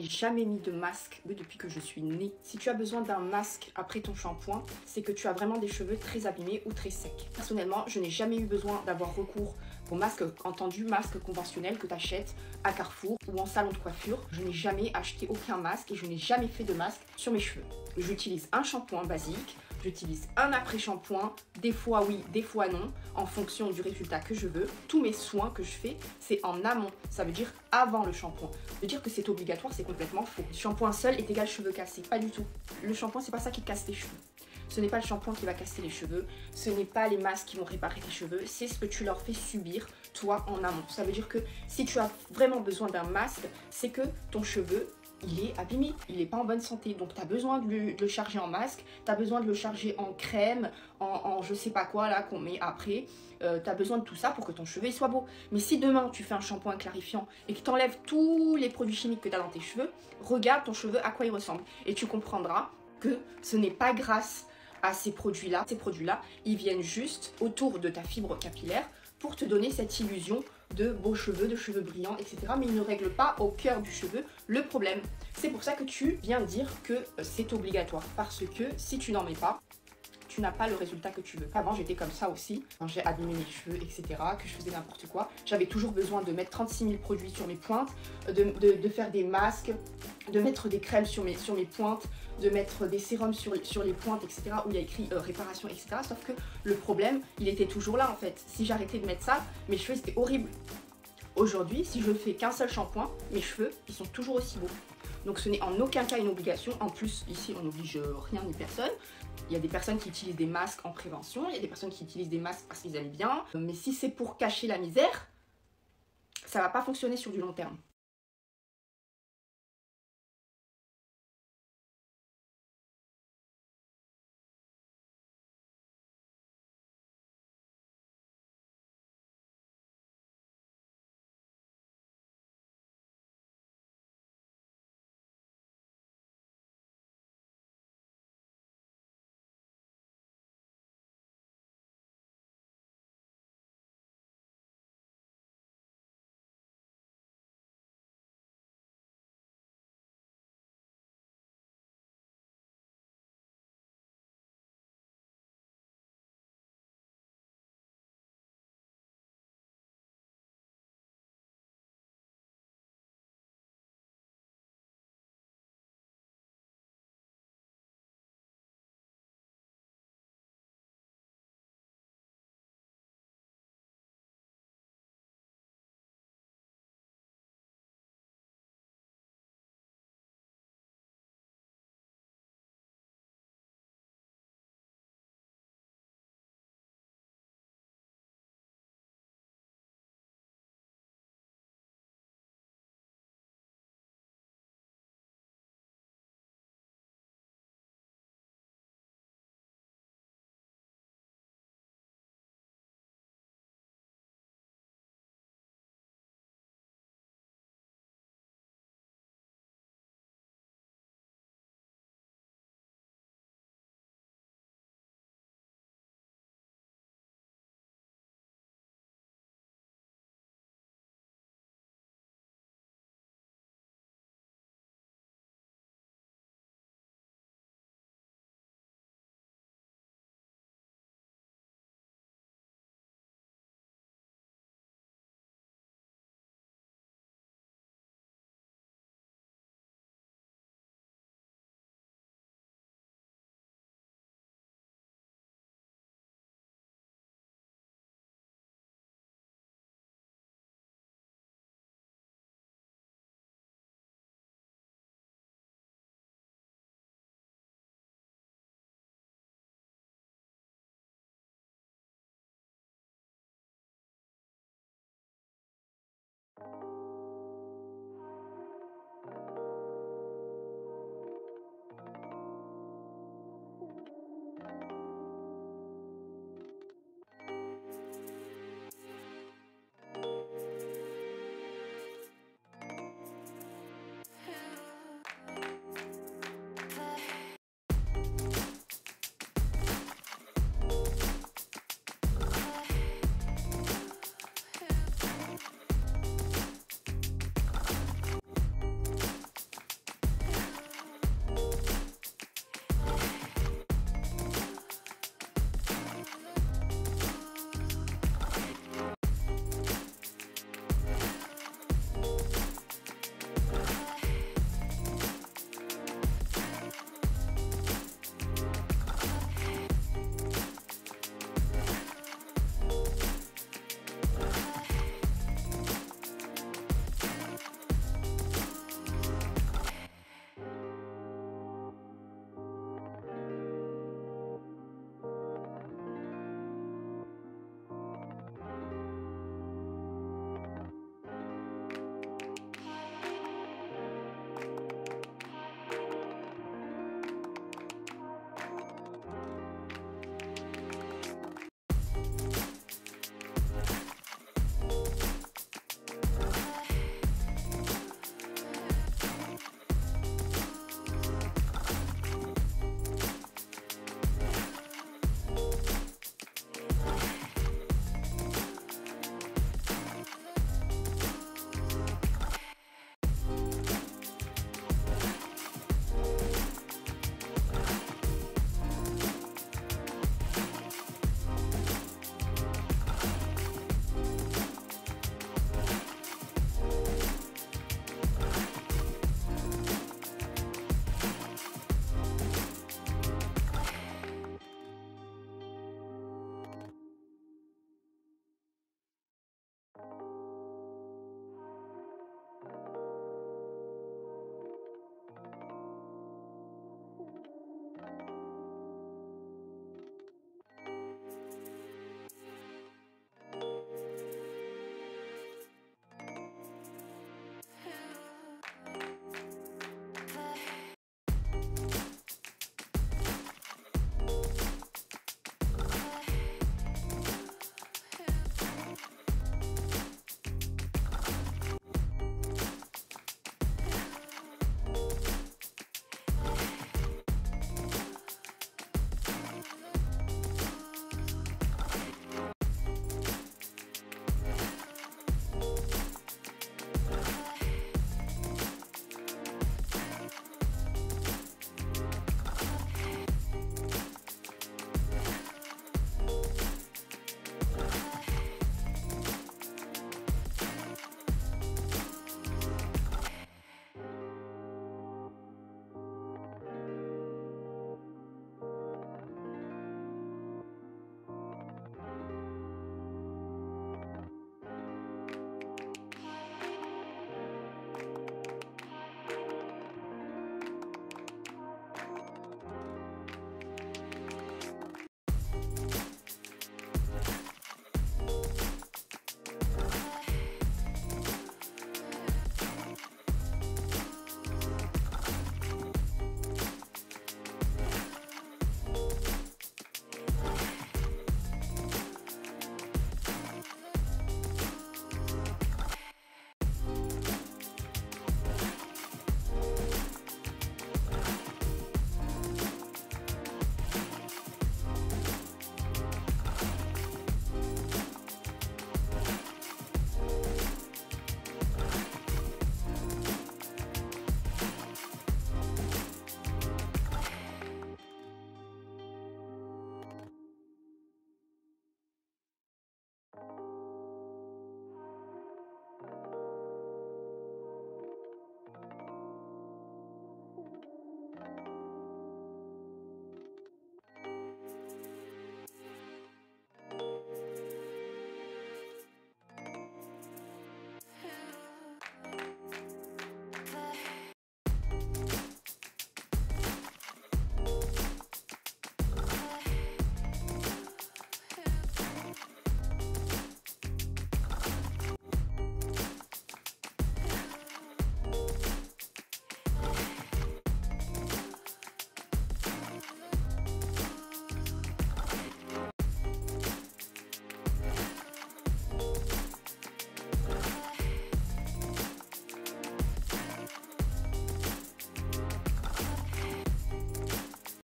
jamais mis de masque depuis que je suis née. Si tu as besoin d'un masque après ton shampoing, c'est que tu as vraiment des cheveux très abîmés ou très secs. Personnellement, je n'ai jamais eu besoin d'avoir recours au masque, entendu masque conventionnel que tu achètes à Carrefour ou en salon de coiffure. Je n'ai jamais acheté aucun masque et je n'ai jamais fait de masque sur mes cheveux. J'utilise un shampoing basique, j'utilise un après-shampoing, des fois oui, des fois non, en fonction du résultat que je veux. Tous mes soins que je fais, c'est en amont, ça veut dire avant le shampoing. De dire que c'est obligatoire, c'est complètement faux. Le shampoing seul est égal cheveux cassés, pas du tout. Le shampoing, c'est pas ça qui casse tes cheveux. Ce n'est pas le shampoing qui va casser les cheveux, ce n'est pas les masques qui vont réparer tes cheveux, c'est ce que tu leur fais subir, toi, en amont. Ça veut dire que si tu as vraiment besoin d'un masque, c'est que ton cheveu, il est abîmé, il n'est pas en bonne santé. Donc tu as besoin de le charger en masque, tu as besoin de le charger en crème, en je sais pas quoi là qu'on met après. Tu as besoin de tout ça pour que ton cheveu il soit beau. Mais si demain tu fais un shampoing clarifiant et que tu enlèves tous les produits chimiques que tu as dans tes cheveux, regarde ton cheveu à quoi il ressemble. Et tu comprendras que ce n'est pas grâce à ces produits-là. Ces produits-là, ils viennent juste autour de ta fibre capillaire pour te donner cette illusion de beaux cheveux, de cheveux brillants, etc. Mais ils ne règlent pas au cœur du cheveu le problème. C'est pour ça que tu viens dire que c'est obligatoire. Parce que si tu n'en mets pas, tu n'as pas le résultat que tu veux. Avant, j'étais comme ça aussi. Quand j'ai abîmé mes cheveux, etc., que je faisais n'importe quoi, j'avais toujours besoin de mettre 36 000 produits sur mes pointes, de faire des masques, de mettre des crèmes sur mes pointes, de mettre des sérums sur les pointes, etc., où il y a écrit réparation, etc. Sauf que le problème, il était toujours là en fait. Si j'arrêtais de mettre ça, mes cheveux c'était horrible. Aujourd'hui, si je ne fais qu'un seul shampoing, mes cheveux, ils sont toujours aussi beaux. Donc ce n'est en aucun cas une obligation. En plus, ici, on n'oblige rien ni personne. Il y a des personnes qui utilisent des masques en prévention, il y a des personnes qui utilisent des masques parce qu'ils aiment bien. Mais si c'est pour cacher la misère, ça ne va pas fonctionner sur du long terme.